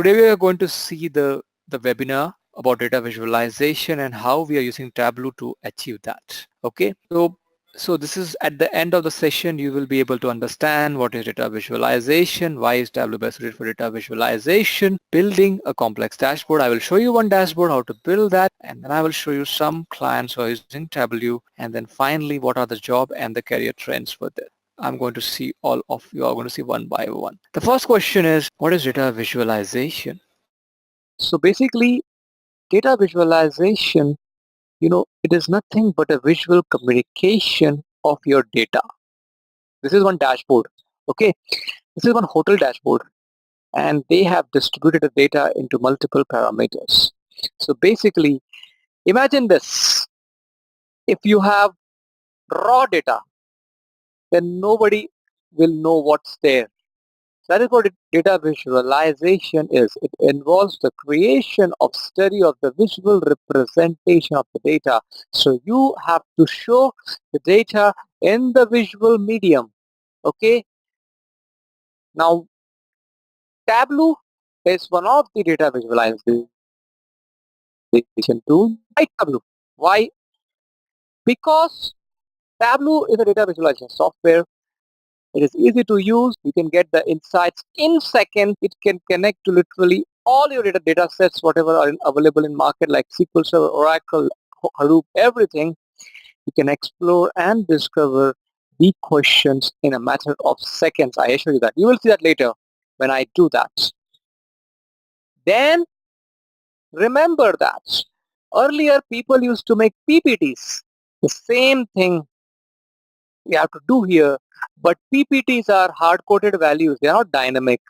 Today we are going to see the webinar about data visualization and how we are using Tableau to achieve that. Okay, so this is at the end of the session you will be able to understand what is data visualization, why is Tableau best suited for data visualization, building a complex dashboard. I will show you one dashboard, how to build that, and then I will show you some clients who are using Tableau, and then finally what are the job and the career trends for this. I'm going to see all of you are going to see one by one. The first question is, what is data visualization? So basically, data visualization, it is nothing but a visual communication of your data. This is one dashboard. Okay, this is one hotel dashboard, and they have distributed the data into multiple parameters. So basically, imagine this. If you have raw data, then nobody will know what's there. That is what data visualization is. It involves the creation of study of the visual representation of the data. So you have to show the data in the visual medium. Okay. Now, Tableau is one of the data visualization tools. Why Tableau? Why? Because Tableau is a data visualization software. It is easy to use. You can get the insights in seconds. It can connect to literally all your data sets, whatever are available in market like SQL Server, Oracle, Hadoop, everything. You can explore and discover the questions in a matter of seconds. I assure you that. You will see that later when I do that. Then remember that earlier people used to make PPTs. The same thing we have to do here, but PPTs are hard-coded values. They are not dynamic.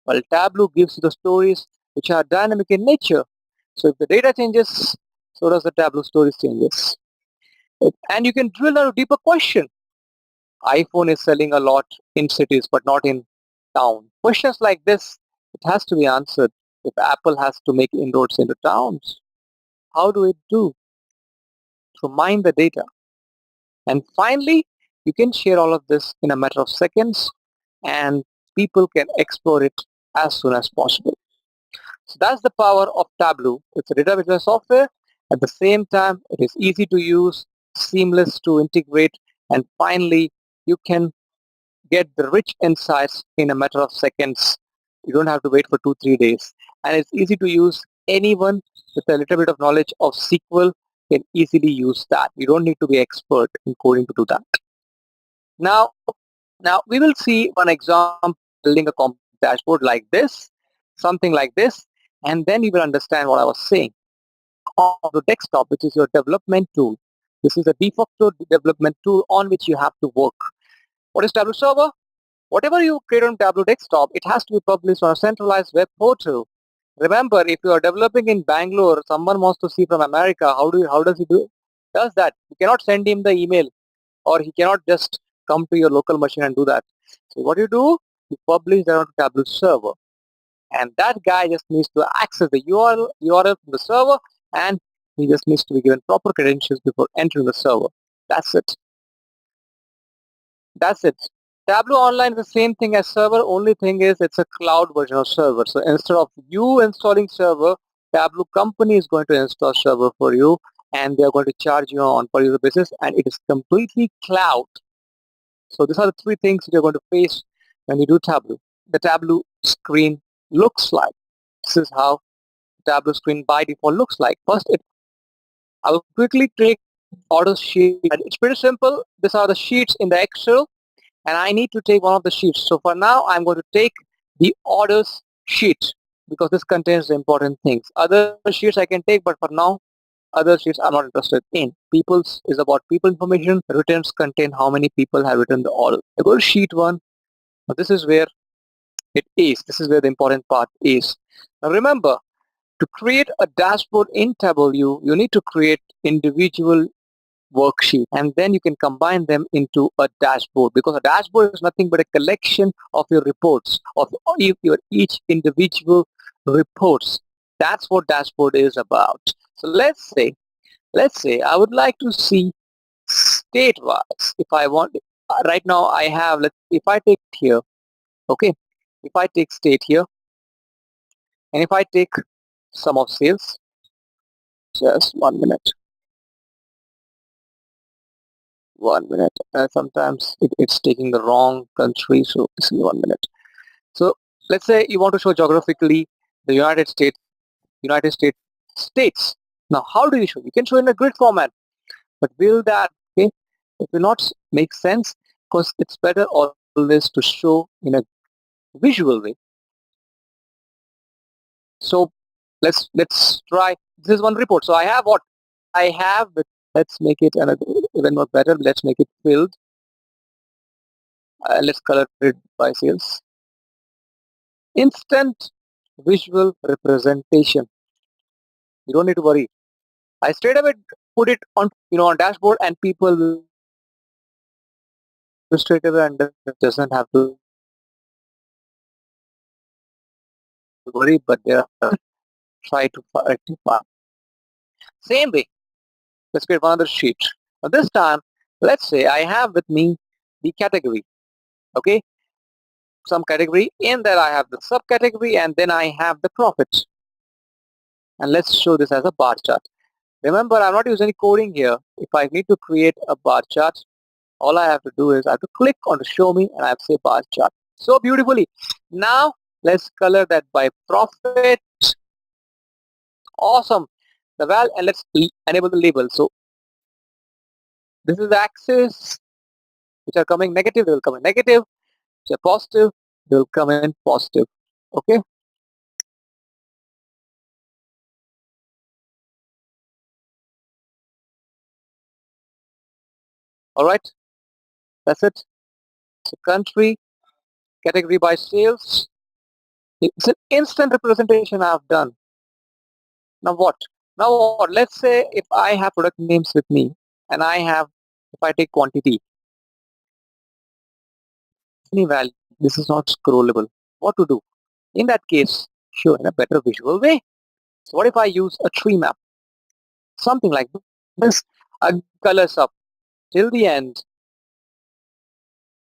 Well, Tableau gives you the stories which are dynamic in nature. So if the data changes, so does the Tableau stories changes. And you can drill down a deeper question. iPhone is selling a lot in cities but not in town. Questions like this, it has to be answered. If Apple has to make inroads into towns, how do it do? To mine the data. And finally, you can share all of this in a matter of seconds and people can explore it as soon as possible. So that's the power of Tableau. It's a data visualization software. At the same time, it is easy to use, seamless to integrate, and finally, you can get the rich insights in a matter of seconds. You don't have to wait for 2-3 days. And it's easy to use. Anyone with a little bit of knowledge of SQL can easily use that. You don't need to be expert in coding to do that. Now we will see one example building a complex dashboard like this, something like this, and then you will understand what I was saying. On the desktop, which is your development tool, this is a default development tool on which you have to work. What is Tableau Server? Whatever you create on Tableau desktop, it has to be published on a centralized web portal. Remember, if you are developing in Bangalore, someone wants to see from America, how does he do it? Does that? You cannot send him the email, or he cannot just come to your local machine and do that. So what you do, you publish that on Tableau Server. And that guy just needs to access the URL from the server, and he just needs to be given proper credentials before entering the server. That's it. That's it. Tableau Online is the same thing as server, only thing is it's a cloud version of server. So instead of you installing server, Tableau company is going to install server for you, and they are going to charge you on per user basis, and it is completely cloud. So these are the three things you're going to face when you do Tableau. The Tableau screen looks like. This is how Tableau screen by default looks like. First, I will quickly take order sheet. It's pretty simple. These are the sheets in the Excel, and I need to take one of the sheets. So for now, I'm going to take the orders sheet because this contains the important things. Other sheets I can take, but for now, other sheets I'm not interested in. People's is about people information. Returns contain how many people have written the order. I go to sheet 1. Now this is where it is. This is where the important part is. Now remember, to create a dashboard in Tableau, you need to create individual worksheet, and then you can combine them into a dashboard, because a dashboard is nothing but a collection of your reports, of your each individual reports. That's what dashboard is about. So let's say I would like to see state-wise. If I want, right now I have, if I take here, okay, if I take state here, And if I take sum of sales, just 1 minute, sometimes it's taking the wrong country, so it's 1 minute. So let's say you want to show geographically the United States. Now how do you show? You can show in a grid format, but will that, okay, it will not make sense, because it's better always to show in a visual way. So let's try. This is one report. So I have what I have, but let's make it even more better. Let's make it filled. Let's color it by sales. Instant visual representation. You don't need to worry. I straight away put it on, on dashboard, and people will straight away, and doesn't have to worry, but they are try to rectify. Same way, let's create one other sheet. Now this time, let's say I have with me the category. Okay, some category. In there I have the subcategory, and then I have the profit. And let's show this as a bar chart. Remember, I'm not using any coding here. If I need to create a bar chart, all I have to do is I have to click on the show me, and I have to say bar chart. So beautifully. Now let's color that by profit. Awesome. The val, and let's enable the label. So this is the axis, which are coming negative, they will come in negative. Which are positive, they will come in positive. Okay. All right. That's it. So country, category by sales. It's an instant representation I've done. Now what? Now what? Let's say if I have product names with me, and if I take quantity, any value, this is not scrollable. What to do? In that case, show in a better visual way. So what if I use a tree map? Something like this. A colors up till the end.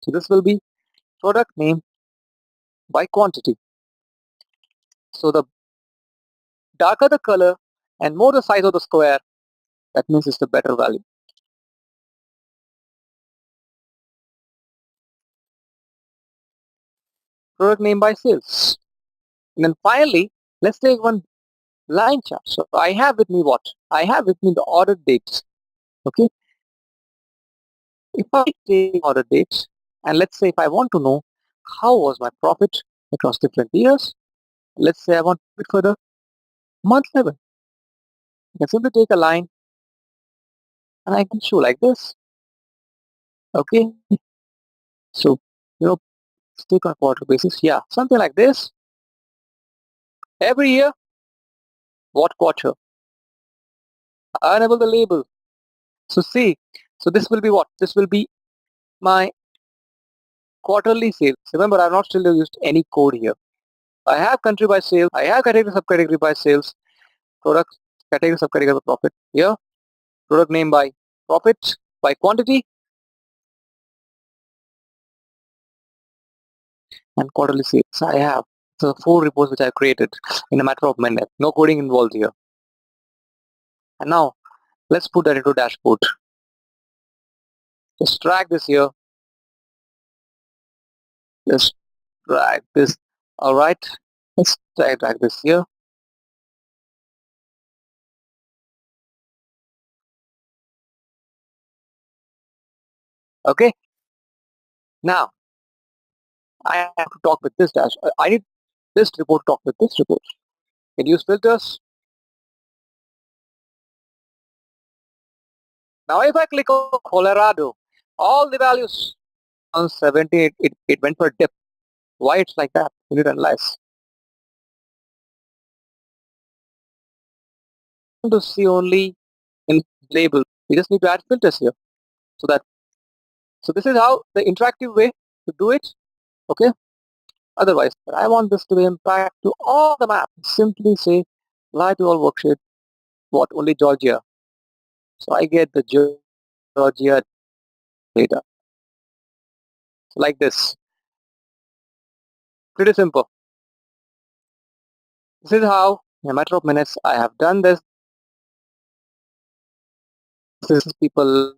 So this will be product name by quantity. So the darker the color and more the size of the square, that means it's the better value. Product name by sales. And then finally, let's take one line chart. So I have with me what? I have with me the order dates. Okay. If I take order dates, and let's say if I want to know how was my profit across different years, let's say I want it for the month level. I can simply take a line, and I can show like this. Okay. So, let's take on a quarter basis. Yeah, something like this. Every year, what quarter? Enable the label. So see, so this will be what? This will be my quarterly sales. Remember, I've not still used any code here. I have country by sales. I have category subcategory by sales. Product category subcategory by profit. Here, product name by profit by quantity, and quarterly sales. I have so 4 reports which I created in a matter of minutes. No coding involved here. And now let's put that into dashboard. Just drag this here. Just drag this. All right. Let's drag this here. Okay. Now I have to talk with this dash. I need this report to talk with this report. Can you use filters? Now if I click on Colorado, all the values on 70, it went for a dip. Why it's like that? You need to analyze. To see only in label. We just need to add filters here. So this is how the interactive way to do it. Okay. Otherwise, I want this to be impact to all the maps. Simply say apply to all worksheet. What? Only Georgia. So I get the Georgia data. Like this. Pretty simple. This is how, in a matter of minutes, I have done this. This is people,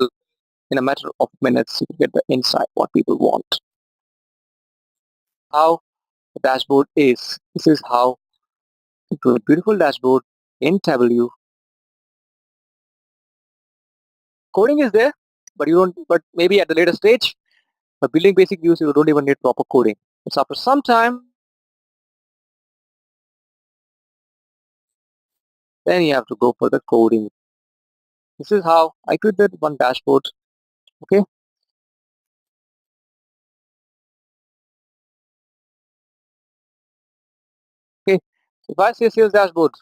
in a matter of minutes, you can get the insight, what people want. How the dashboard is. This is how into a beautiful dashboard in Tableau. Coding is there, but you don't. But maybe at the later stage, for building basic views, you don't even need proper coding. It's after some time, then you have to go for the coding. This is how I created one dashboard. Okay. Okay. If I say sales dashboard,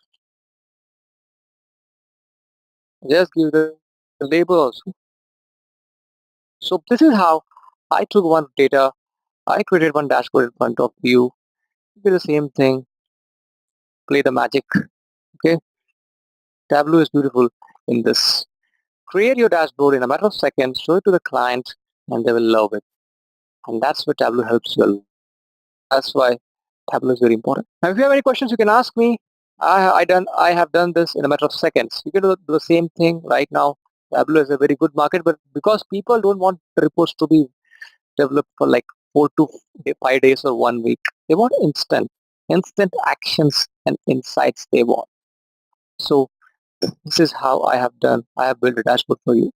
just give the label also. So this is how I took one data. I created one dashboard in front of you. Do the same thing. Play the magic. Okay. Tableau is beautiful in this. Create your dashboard in a matter of seconds, show it to the client, and they will love it. And that's where Tableau helps you. That's why Tableau is very important. Now, if you have any questions, you can ask me. I have done this in a matter of seconds. You can do the same thing right now. Tableau is a very good market, but because people don't want the reports to be developed for like 4 to 5 days or 1 week, they want instant actions and insights they want. So this is how I have done. I have built a dashboard for you.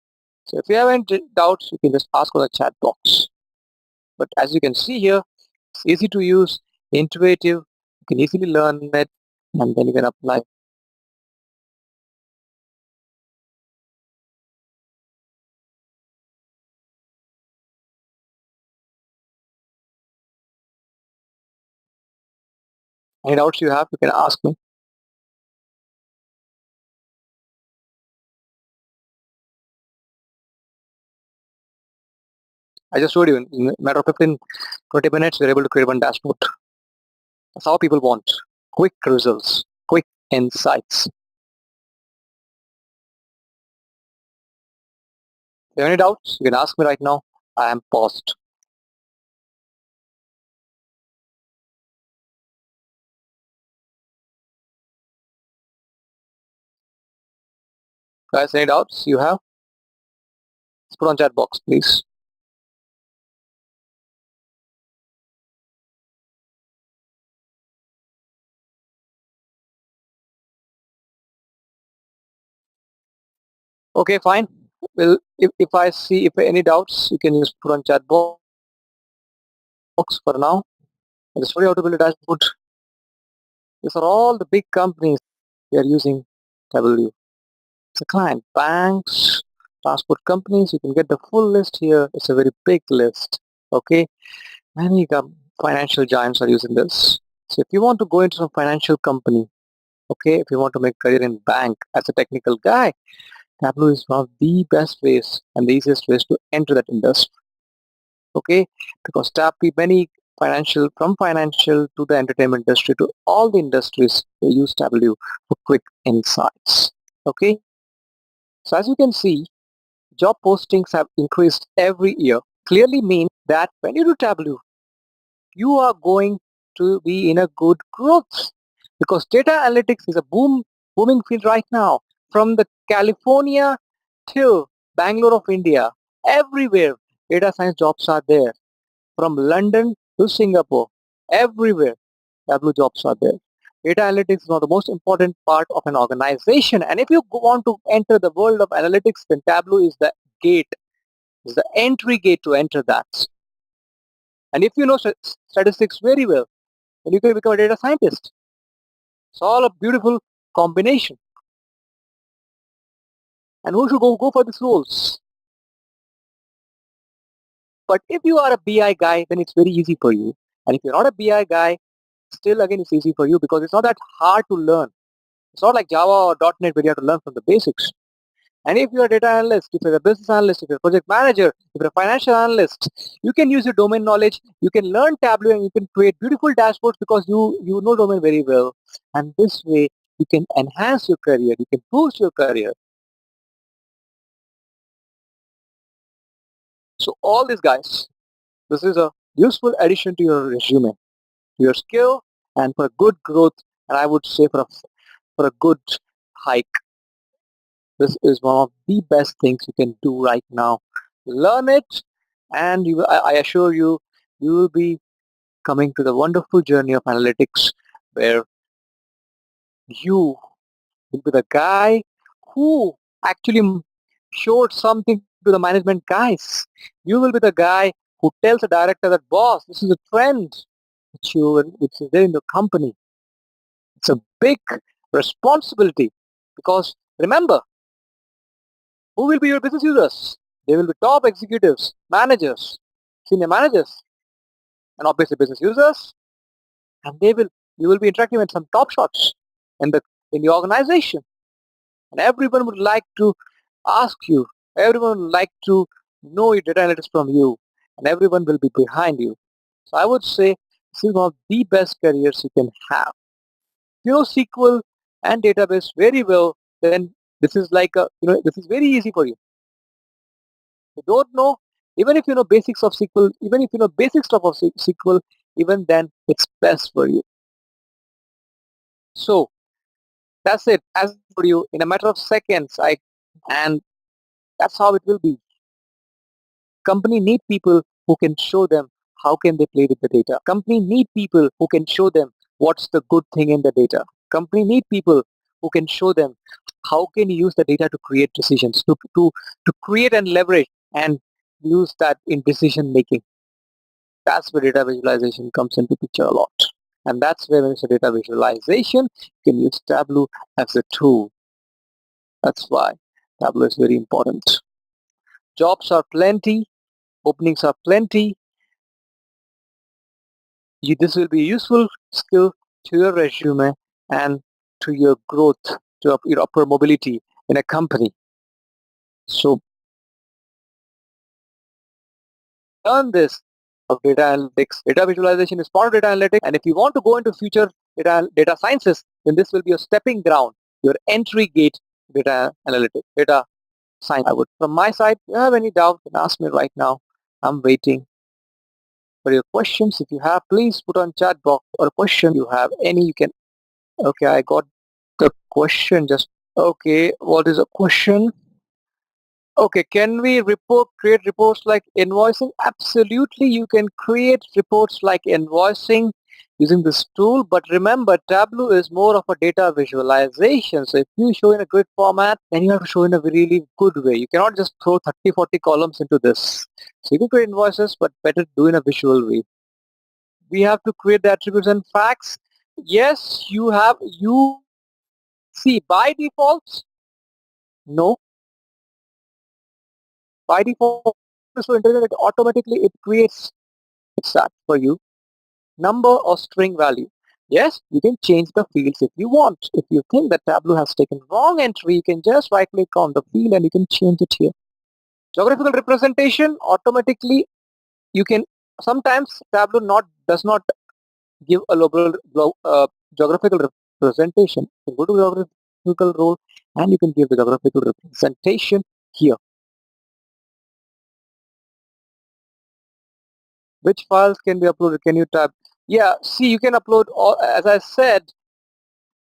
So if you have any doubts, you can just ask on the chat box. But as you can see here, it's easy to use, intuitive, you can easily learn it, and then you can apply. Any doubts you have, you can ask me. I just showed you in a matter of 15, 20 minutes, you're able to create one dashboard. That's how people want. Quick results, quick insights. If you have any doubts, you can ask me right now. I am paused. Guys, any doubts you have? Let's put on chat box, please. Okay, fine. Well, if I see if any doubts, you can just put on chat box for now. I just show you how to build a dashboard. These are all the big companies they are using Tableau. It's a client. Banks, transport companies, you can get the full list here. It's a very big list. Okay. Many financial giants are using this. So if you want to go into some financial company, okay, if you want to make a career in bank as a technical guy, Tableau is one of the best ways and the easiest ways to enter that industry. Okay, because many from financial to the entertainment industry to all the industries, they use Tableau for quick insights. Okay, so as you can see, job postings have increased every year. Clearly means that when you do Tableau, you are going to be in a good growth because data analytics is a booming field right now. From the California to Bangalore of India, everywhere data science jobs are there. From London to Singapore, everywhere Tableau jobs are there. Data analytics is one of the most important part of an organization, and if you want to enter the world of analytics, then Tableau is the gate, is the entry gate to enter that. And if you know statistics very well, then you can become a data scientist. It's all a beautiful combination. And who should go for these roles? But if you are a BI guy, then it's very easy for you. And if you're not a BI guy, still again it's easy for you because it's not that hard to learn. It's not like Java or .NET where you have to learn from the basics. And if you're a data analyst, if you're a business analyst, if you're a project manager, if you're a financial analyst, you can use your domain knowledge, you can learn Tableau and you can create beautiful dashboards because you know domain very well. And this way you can enhance your career, you can boost your career. So all these guys, this is a useful addition to your resume, your skill and for good growth and I would say for a good hike. This is one of the best things you can do right now. Learn it, and I assure you, you will be coming to the wonderful journey of analytics where you will be the guy who actually showed something to the management guys. You will be the guy who tells the director that, boss, this is a trend which is there in the company. It's a big responsibility because remember, who will be your business users? They will be top executives, managers, senior managers, and obviously business users, and you will be interacting with some top shots in the organization, and everyone would like to ask you, everyone would like to know your data analytics from you, and everyone will be behind you. So I would say this is one of the best careers you can have. If you know SQL and database very well, then this is like this is very easy for you. You don't know, even if you know basics of SQL, even if you know basic stuff of SQL, even then it's best for you. So that's it. As for you, in a matter of seconds, and that's how it will be. Company need people who can show them how can they play with the data. Company need people who can show them what's the good thing in the data. Company need people who can show them how can you use the data to create decisions, to create and leverage and use that in decision making. That's where data visualization comes into picture a lot. And that's where when you say data visualization, you can use Tableau as a tool. That's why Tableau is very important. Jobs are plenty, openings are plenty. This will be a useful skill to your resume and to your growth, to your upper mobility in a company. So learn this of data analytics. Data visualization is part of data analytics, and if you want to go into future data sciences, then this will be your stepping ground, your entry gate data analytics, data science. I would. From my side, if you have any doubt, then ask me right now. I'm waiting for your questions. If you have, please put on chat box or a question you have any. You can. Okay, I got the question. Just okay. What is a question? Okay, can we create reports like invoicing? Absolutely, you can create reports like invoicing using this tool, but remember Tableau is more of a data visualization. So if you show in a grid format, then you have to show in a really good way. You cannot just throw 30, 40 columns into this. So you can create invoices, but better do in a visual way. We have to create the attributes and facts. Yes, you see by default, no, by default, so intelligent that automatically it creates that for you, number or string value. Yes, you can change the fields if you want. If you think that Tableau has taken wrong entry, you can just right click on the field and you can change it here. Geographical representation, automatically you can, sometimes Tableau does not give a geographical representation. You can go to geographical role and you can give the geographical representation here. Which files can be uploaded? Can you tab? Yeah, see, you can upload all, as I said,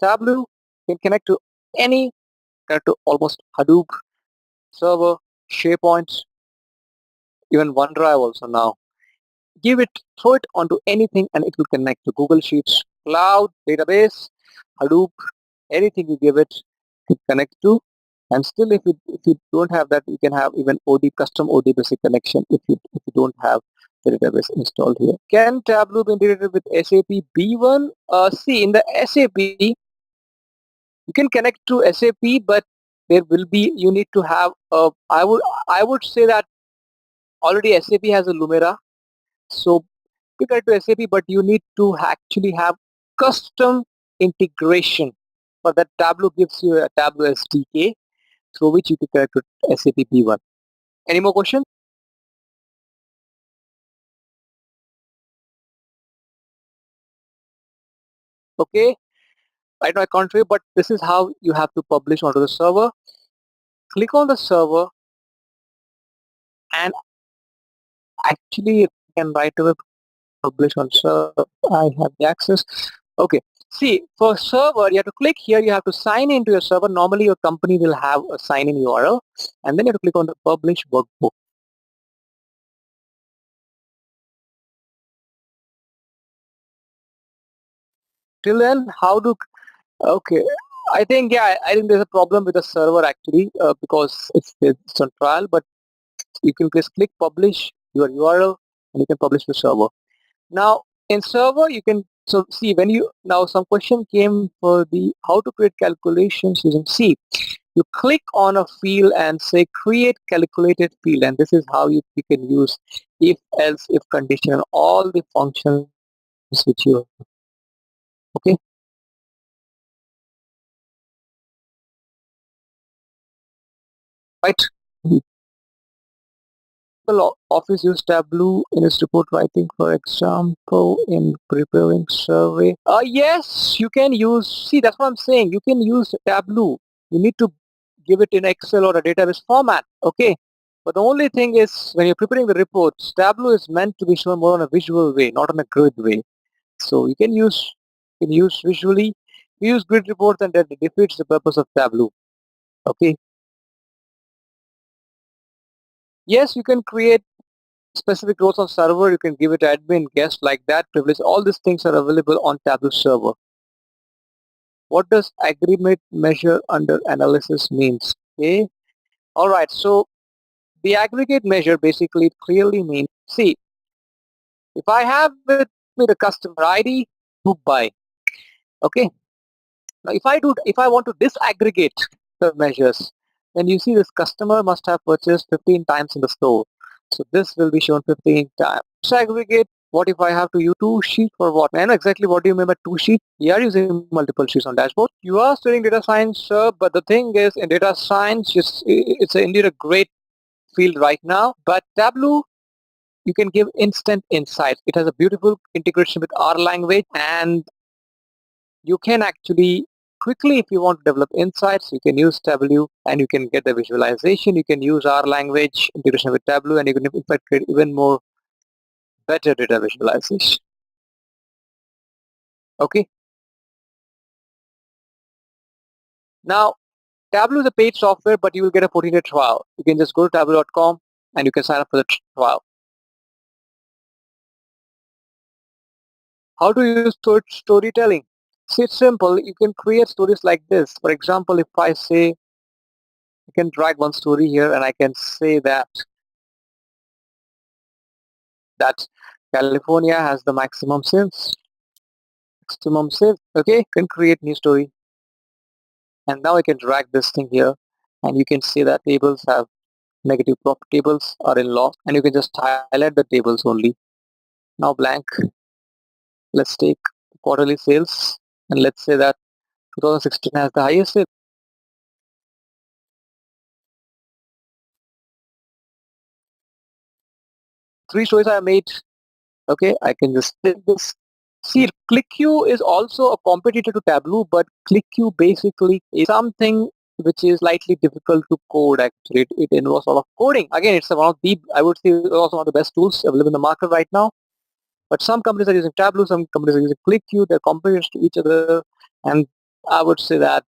Tableau can connect to almost Hadoop, server, SharePoint, even OneDrive also now. Throw it onto anything and it will connect to Google Sheets, cloud, database, Hadoop, anything you give it to connect to. And still if you don't have that, you can have even custom OD basic connection if you don't have the database installed here. Can Tableau be integrated with SAP B1? See, in the SAP, you can connect to SAP, but you need to have I would say that already SAP has a Lumira, so you connect to SAP, but you need to actually have custom integration. For that, Tableau gives you a Tableau SDK through which you can connect to SAP B1. Any more questions? Okay, right now I can't show you, but this is how you have to publish onto the server. Click on the server and actually you can right away publish on server. I have the access. Okay, See, for server, you have to click here, you have to sign into your server. Normally your company will have a sign-in URL, and then you have to click on the publish workbook. Till then, okay, I think there's a problem with the server actually, because it's on trial, but you can just click publish your URL and you can publish the server. Now in server you can, so see when you, now some question came for the how to create calculations using C. You click on a field and say create calculated field, and this is how you can use if else if condition and all the functions which you, okay, right. Office use Tableau in its report writing, for example, in preparing survey. Yes, you can use, see that's what I'm saying, you can use Tableau. You need to give it in Excel or a database format, okay? But the only thing is when you're preparing the reports, Tableau is meant to be shown more on a visual way, not on a grid way. So you can use visually, you use grid reports and that defeats the purpose of Tableau, okay? Yes, you can create specific roles on server, you can give it admin, guest, like that, privilege, all these things are available on Tableau server. What does aggregate measure under analysis means? Okay, alright, so the aggregate measure basically clearly means, see, if I have with me the customer ID, book by, okay, now if I want to disaggregate the measures, then you see this customer must have purchased 15 times in the store. So this will be shown 15 times. Disaggregate, what if I have to use two sheets for what? Man, exactly what do you mean by two sheets? You are using multiple sheets on dashboard. You are studying data science, sir, but the thing is in data science, it's indeed a great field right now. But Tableau, you can give instant insights. It has a beautiful integration with R language, and you can actually quickly, if you want to develop insights, you can use Tableau and you can get the visualization. You can use R language integration with Tableau, and you can in fact create even more better data visualization. Okay. Now, Tableau is a paid software, but you will get a 14-day trial. You can just go to tableau.com and you can sign up for the trial. How to use storytelling? See, it's simple. You can create stories like this. For example, if I say, I can drag one story here and I can say that California has the maximum sins. Okay, can create new story. And now I can drag this thing here and you can see that tables have negative profit, tables are in loss, and you can just highlight the tables only. Now blank. Let's take quarterly sales and let's say that 2016 has the highest sales. Three stories I made. Okay, I can just take this. See, ClickQ is also a competitor to Tableau, but ClickQ basically is something which is slightly difficult to code actually. It involves a lot of coding. Again, it's one of the, I would say, also one of the best tools available in the market right now. But some companies are using Tableau, some companies are using ClickQ, they're competitors to each other, and I would say that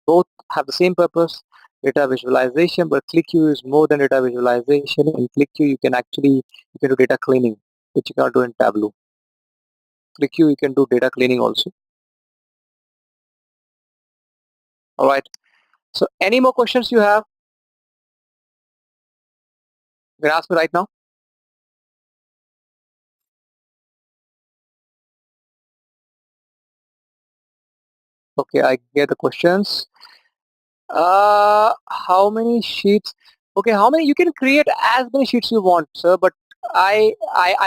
both have the same purpose, data visualization, but ClickQ is more than data visualization. In ClickQ, you can do data cleaning, which you cannot do in Tableau. ClickQ, you can do data cleaning also. All right. So any more questions you have, you can ask me right now. Okay, I get the questions. How many sheets? Okay, how many? You can create as many sheets you want, sir. But I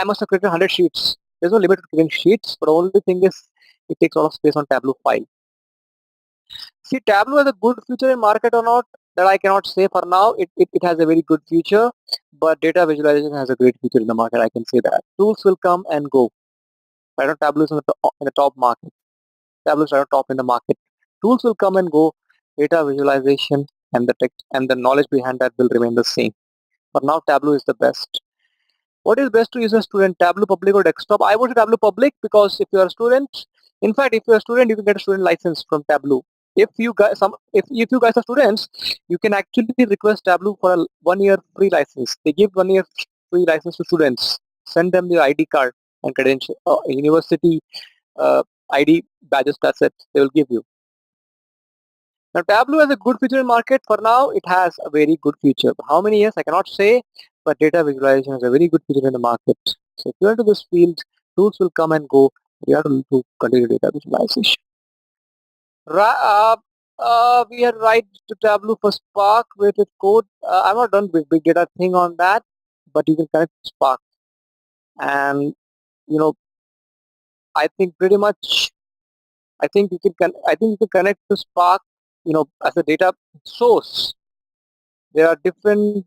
must have created 100 sheets. There's no limit to creating sheets. But the only thing is, it takes a lot of space on Tableau file. See, Tableau has a good future in market or not? That I cannot say for now. It has a very good future, but data visualization has a great future in the market. I can say that. Tools will come and go. Right now, Tableau is in the top market. Tableau is right on top in the market. Tools will come and go. Data visualization and the text and the knowledge behind that will remain the same. For now, Tableau is the best. What is best to use a student, Tableau public or desktop? I would say Tableau public because if you are a student, In fact, if you're a student, you can get a student license from Tableau. If you guys are students, you can actually request Tableau for a 1 year free license. They give 1 year free license to students. Send them your ID card and credential, university ID badges. That's it. They will give you. Now Tableau has a good feature in market. For now, it has a very good feature. How many years I cannot say, but data visualization is a very good feature in the market. So if you're into this field, tools will come and go. You have to continue data visualization. We are right to Tableau for Spark with its code. I'm not done with big data thing on that, but you can connect to Spark, and you know I think pretty much. I think you can connect to Spark, as a data source. There are different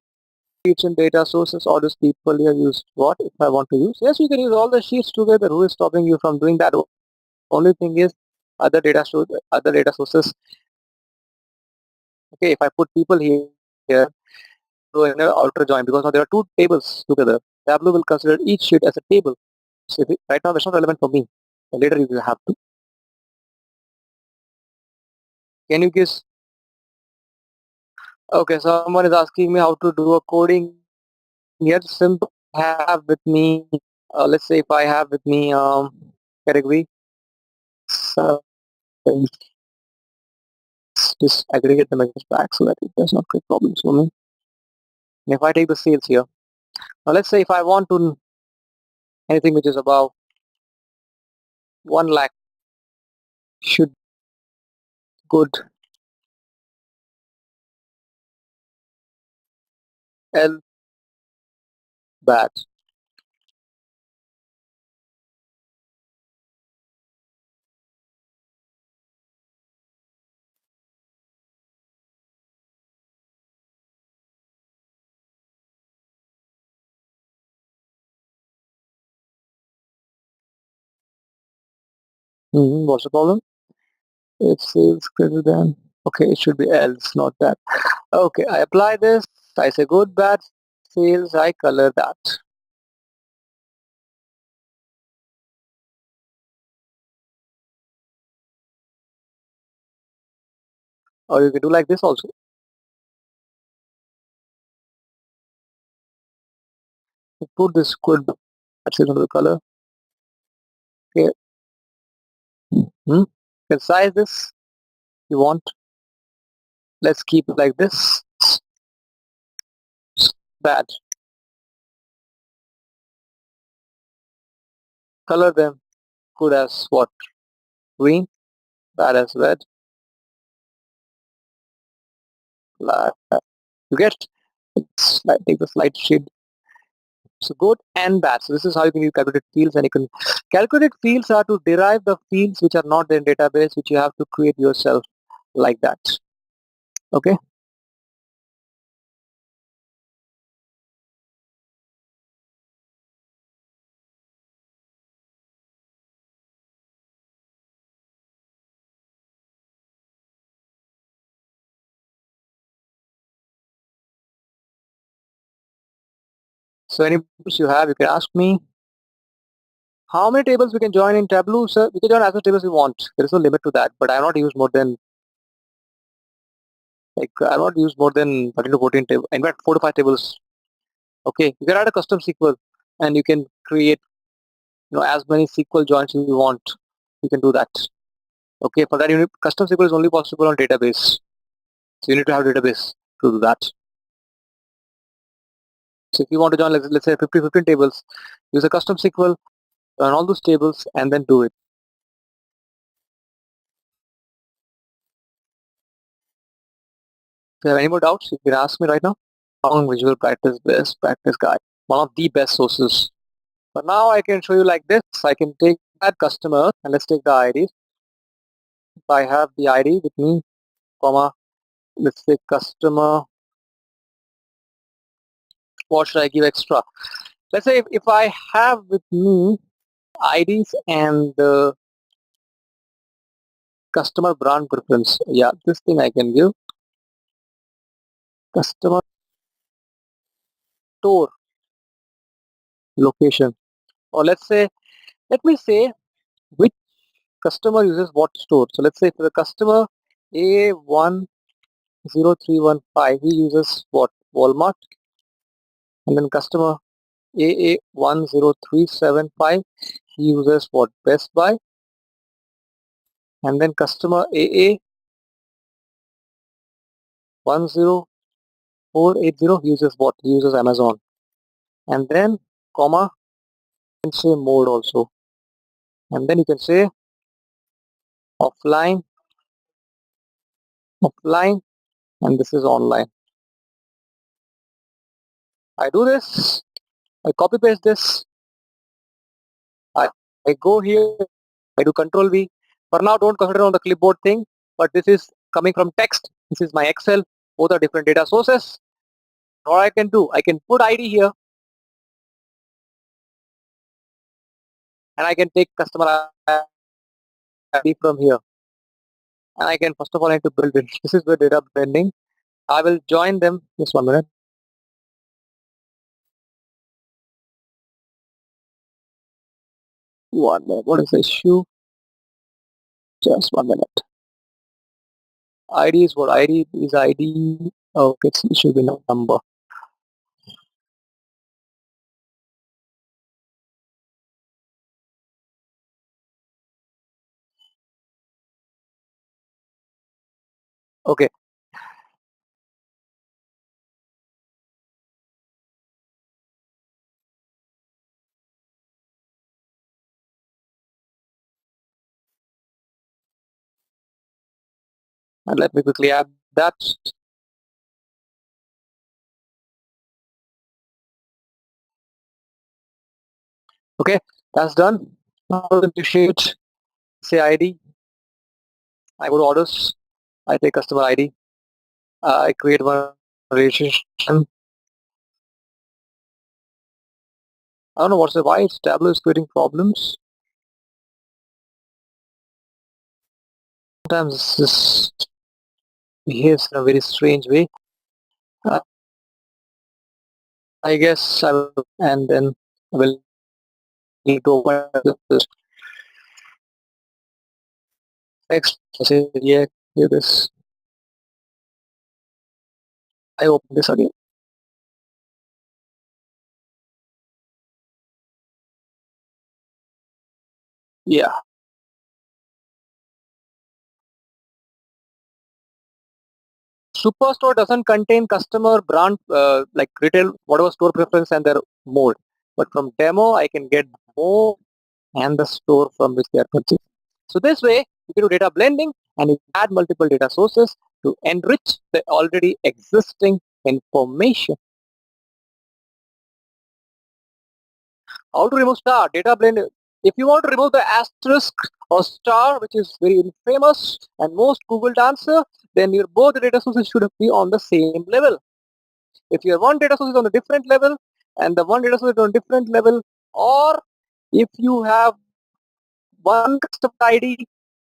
sheets and data sources. All these people here use what if I want to use? Yes, you can use all the sheets together. Who is stopping you from doing that? Only thing is other data sources. Okay, if I put people here to an outer join, because now there are two tables together. Tableau will consider each sheet as a table. So right now that's not relevant for me. And later you will have to. Can you guess? Okay, someone is asking me how to do a coding. Here, simple. Have with me. Let's say if I have with me category. So just aggregate the measures back so that it does not create problems for me. And if I take the sales here, now let's say if I want to anything which is above 1 lakh should good L bad. What's the problem? If sales greater than, okay, it should be else, not that. Okay, I apply this. I say good, bad, sales. I color that. Or you can do like this also. You put this good, that's it on the color. Okay. You can size this you want. Let's keep it like this. Bad. Color them. Good as what? Green. Bad as red. Black. You get? Take the slide shade. So good and bad. So this is how you can use calculated fields, and you can calculated fields are to derive the fields which are not there in database, which you have to create yourself like that. Okay. So any questions you have, you can ask me. How many tables we can join in Tableau, sir? We can join as many tables we want. There is no limit to that, but I not use more than I not use more than 13 to 14 tables. In fact, 4 to 5 tables. Okay, you can add a custom SQL, and you can create as many SQL joins you want. You can do that. Okay, for that you need custom SQL is only possible on database. So you need to have database to do that. So if you want to join, let's say 15 tables, use a custom SQL, run all those tables, and then do it. If you have any more doubts, you can ask me right now. Strong visual practice, best practice guide, one of the best sources. But now I can show you like this. I can take that customer and let's take the ID. If I have the ID with me, comma, let's say customer, what should I give extra? Let's say if I have with me IDs and the customer brand preference, yeah, this thing I can give customer store location, or let me say which customer uses what store. So let's say for the customer A10315, he uses what? Walmart. And then customer AA10375, he uses what? Best Buy. And then customer AA10480 uses what? He uses Amazon. And then comma, you can say mode also. And then you can say offline, offline, and this is online. I do this, I copy paste this, I, I go here, I do control V. For now, don't consider on the clipboard thing, but this is coming from text. This is my Excel. Both are different data sources. What I can do, I can put ID here, and I can take customer ID from here. And I can, first of all, I need to build it. This is the data blending. I will join them. Just 1 minute. One minute. What is the issue? Just 1 minute. ID is what? ID is ID. Okay, it should be no number. Okay. And let me quickly add that. Okay, that's done. Now I'm going to shade, say ID. I go to orders. I take customer ID. I create one relationship. I don't know why it's Tableau is creating problems. Sometimes this behaves in a very strange way. Uh, I guess I will, and then I will need to open this text. Say, yeah, here this. I open this again. Yeah. Superstore doesn't contain customer brand like retail, whatever store preference and their mode. But from demo, I can get more and the store from which they are purchasing. So this way, you can do data blending and you add multiple data sources to enrich the already existing information. How to remove star? Data blend. If you want to remove the asterisk or star, which is very infamous and most Googled answer, then your both the data sources should be on the same level. If your one data source is on a different level and the one data source is on a different level, or if you have one customer ID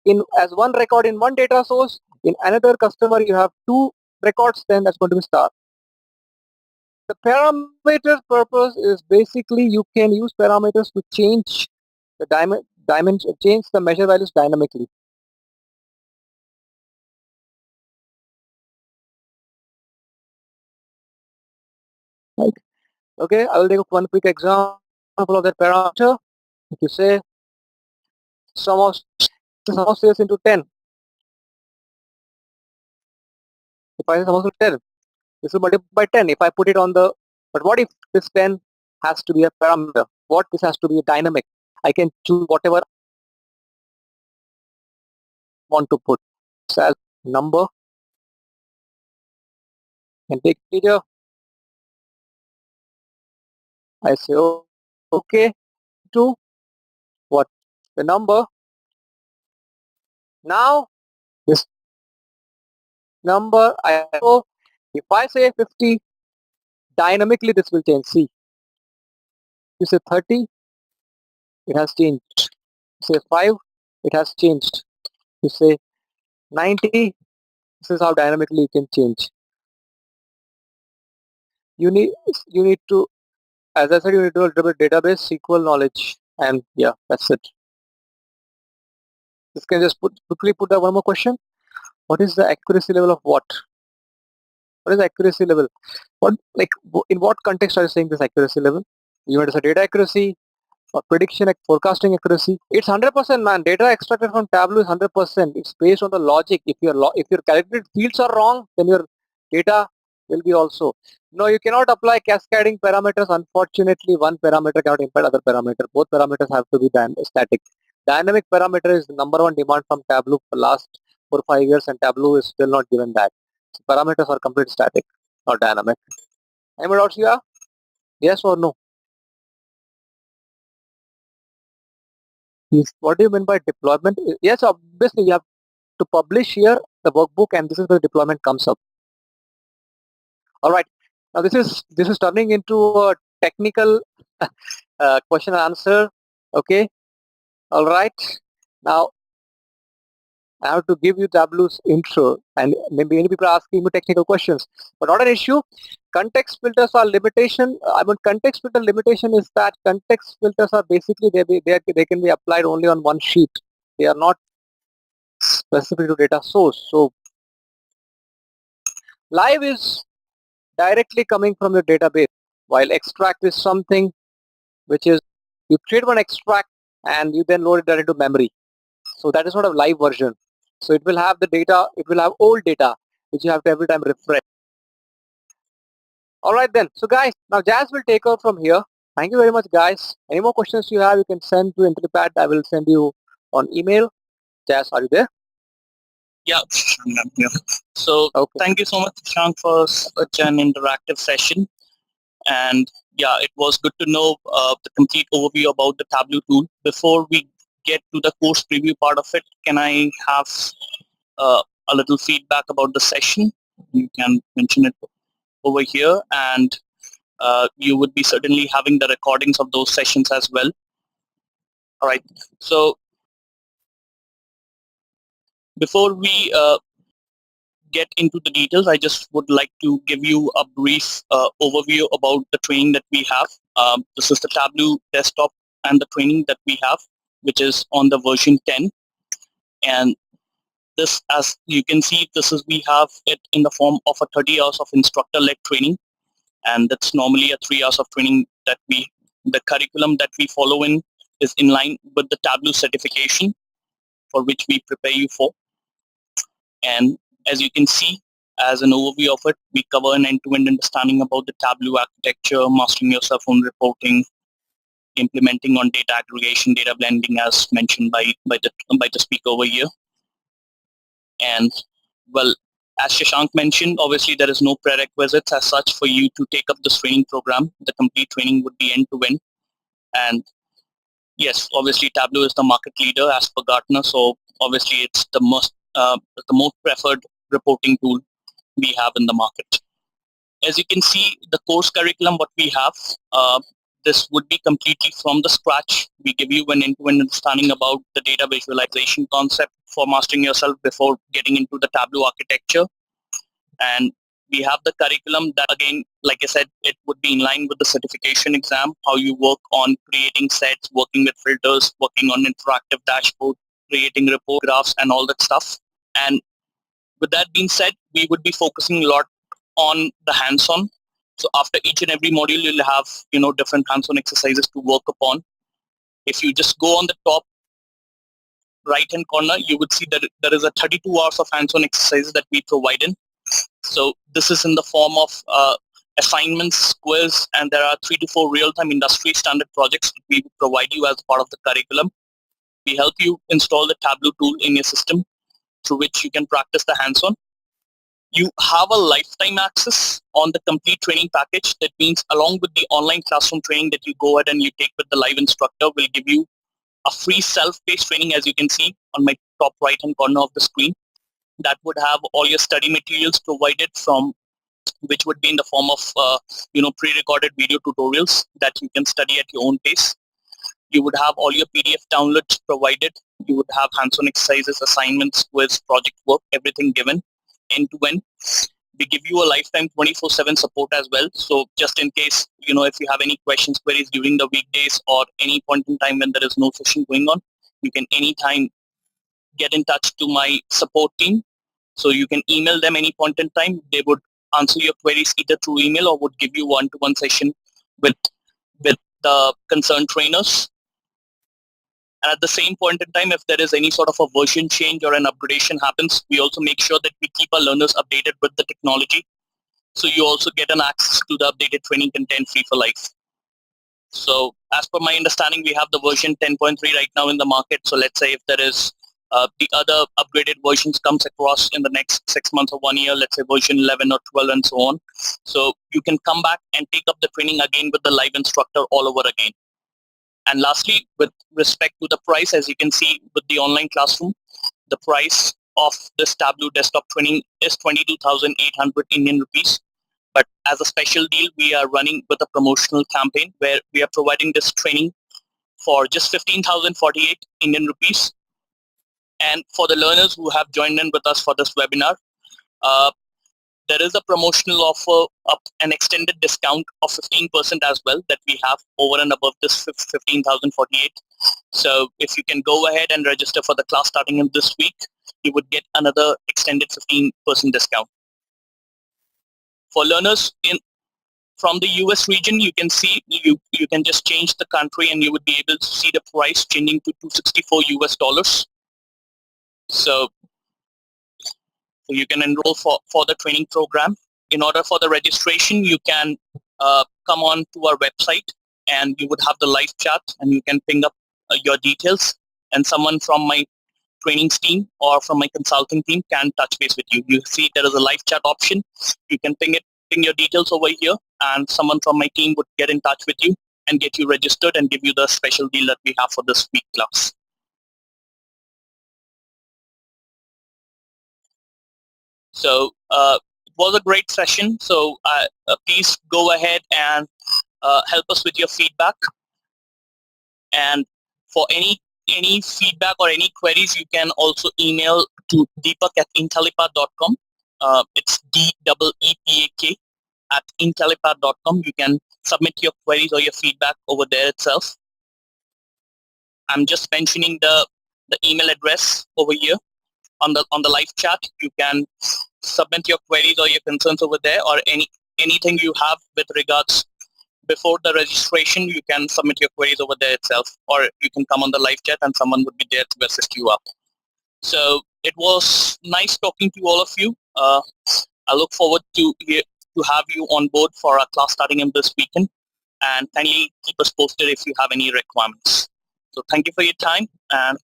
in as one record in one data source, in another customer you have two records, then that's going to be star. The parameter purpose is basically you can use parameters to change the dimension, change the measure values dynamically. Right? Okay, I will take one quick example of that parameter. If you say sum of sales into 10, if I say sum of sales 10, this will multiply by 10 if I put it on the, but what if this 10 has to be a parameter? What this has to be dynamic? I can choose whatever I want to put as number and take integer. I say, oh, okay, to what? The number. Now this number, I know if I say 50, dynamically this will change. See, you say 30, it has changed. You say 5, it has changed. You say 90, this is how dynamically you can change. You need you need to, as I said, you need to do a little bit database SQL knowledge, and yeah, that's it. This can just quickly put that one more question. What is the accuracy level of what? What is the accuracy level? What, like, in what context are you saying this accuracy level? You want to say data accuracy or prediction, forecasting accuracy? It's 100%, man. Data extracted from Tableau is 100%. It's based on the logic. If your calculated fields are wrong, then your data will be also. No, you cannot apply cascading parameters. Unfortunately, one parameter cannot impact other parameter. Both parameters have to be static. Dynamic parameter is the number one demand from Tableau for the last 4 or 5 years, and Tableau is still not given that. So parameters are completely static, not dynamic. Any more doubts here? Yes or no? Yes. What do you mean by deployment? Yes, obviously you have to publish here the workbook, and this is where deployment comes up. All right. Now this is turning into a technical question and answer. Okay. All right. Now I have to give you Tableau's intro, and maybe many people are asking me technical questions, but not an issue. Context filters are limitation. Context filter limitation is that context filters are basically they can be applied only on one sheet. They are not specific to data source. So live is directly coming from the database, while extract is something which is you create one extract and you then load it into memory. So that is not a live version. So it will have the data, it will have old data which you have to every time refresh. All right then. So guys, now Jazz will take over from here. Thank you very much, guys. Any more questions you have, you can send to Intellipaat. I will send you on email. Jazz, are you there? Yeah, I'm here. So Okay. thank you so much, Shank, for such an interactive session. And yeah, it was good to know the complete overview about the Tableau tool. Before we get to the course preview part of it, can I have a little feedback about the session? You can mention it over here, and you would be certainly having the recordings of those sessions as well. All right. So before we get into the details, I just would like to give you a brief overview about the training that we have. This is the Tableau desktop and the training that we have, which is on the version 10. And this, as you can see, we have it in the form of a 30 hours of instructor-led training. And that's normally a 3 hours of training that the curriculum that we follow in is in line with the Tableau certification for which we prepare you for. And as you can see, as an overview of it, we cover an end-to-end understanding about the Tableau architecture, mastering your cell phone reporting, implementing on data aggregation, data blending, as mentioned by the speaker over here. And well, as Shashank mentioned, obviously there is no prerequisites as such for you to take up this training program. The complete training would be end-to-end. And yes, obviously Tableau is the market leader as per Gartner, so obviously it's the most preferred reporting tool we have in the market. As you can see, the course curriculum what we have, this would be completely from the scratch. We give you an end-to-end understanding about the data visualization concept for mastering yourself before getting into the Tableau architecture. And we have the curriculum that, again, like I said, it would be in line with the certification exam, how you work on creating sets, working with filters, working on interactive dashboard, creating report graphs and all that stuff. And with that being said, we would be focusing a lot on the hands-on. So after each and every module, you'll have different hands-on exercises to work upon. If you just go on the top right-hand corner, you would see that there is a 32 hours of hands-on exercises that we provide in. So this is in the form of assignments, quiz, and there are 3 to 4 real-time industry standard projects that we provide you as part of the curriculum. We help you install the Tableau tool in your system through which you can practice the hands-on. You have a lifetime access on the complete training package. That means along with the online classroom training that you go ahead and you take with the live instructor, will give you a free self-paced training, as you can see on my top right-hand corner of the screen. That would have all your study materials provided from, which would be in the form of pre-recorded video tutorials that you can study at your own pace. You would have all your PDF downloads provided. You would have hands-on exercises, assignments, quiz, project work, everything given end-to-end. We give you a lifetime 24/7 support as well. So just in case, if you have any questions, queries during the weekdays or any point in time when there is no session going on, you can anytime get in touch to my support team. So you can email them any point in time. They would answer your queries either through email or would give you one-to-one session with the concerned trainers. And at the same point in time, if there is any sort of a version change or an upgradation happens, we also make sure that we keep our learners updated with the technology. So you also get an access to the updated training content free for life. So as per my understanding, we have the version 10.3 right now in the market. So let's say if there is the other upgraded versions comes across in the next 6 months or 1 year, let's say version 11 or 12 and so on. So you can come back and take up the training again with the live instructor all over again. And lastly, with respect to the price, as you can see with the online classroom, the price of this Tableau desktop training is 22,800 Indian rupees. But as a special deal, we are running with a promotional campaign where we are providing this training for just 15,048 Indian rupees. And for the learners who have joined in with us for this webinar, uh, there is a promotional offer up an extended discount of 15% as well that we have over and above this 15,048. So if you can go ahead and register for the class starting in this week, you would get another extended 15% discount. For learners from the US region, you can see you can just change the country and you would be able to see the price changing to 264 US dollars. So you can enroll for the training program. In order for the registration, you can come on to our website and you would have the live chat and you can ping up your details and someone from my trainings team or from my consulting team can touch base with you. You see there is a live chat option. You can ping your details over here and someone from my team would get in touch with you and get you registered and give you the special deal that we have for this week class. So it was a great session. So please go ahead and help us with your feedback. And for any feedback or any queries, you can also email to deepak@intellipaat.com. It's DEEPAK @intellipaat.com. You can submit your queries or your feedback over there itself. I'm just mentioning the email address over here on the live chat. You can submit your queries or your concerns over there, or anything you have with regards before the registration. You can submit your queries over there itself, or you can come on the live chat and someone would be there to assist you out. So it was nice talking to all of you. I look forward to have you on board for our class starting in this weekend, and kindly keep us posted if you have any requirements. So thank you for your time, and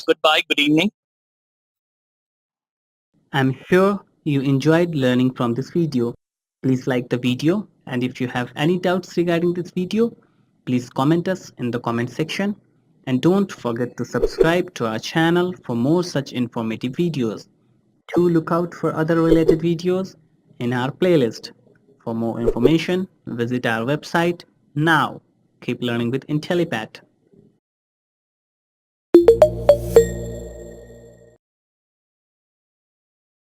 goodbye, good evening. I'm sure you enjoyed learning from this video. Please like the video, and if you have any doubts regarding this video, please comment us in the comment section, and don't forget to subscribe to our channel for more such informative videos. Do look out for other related videos in our playlist. For more information, visit our website now. Keep learning with Intellipaat.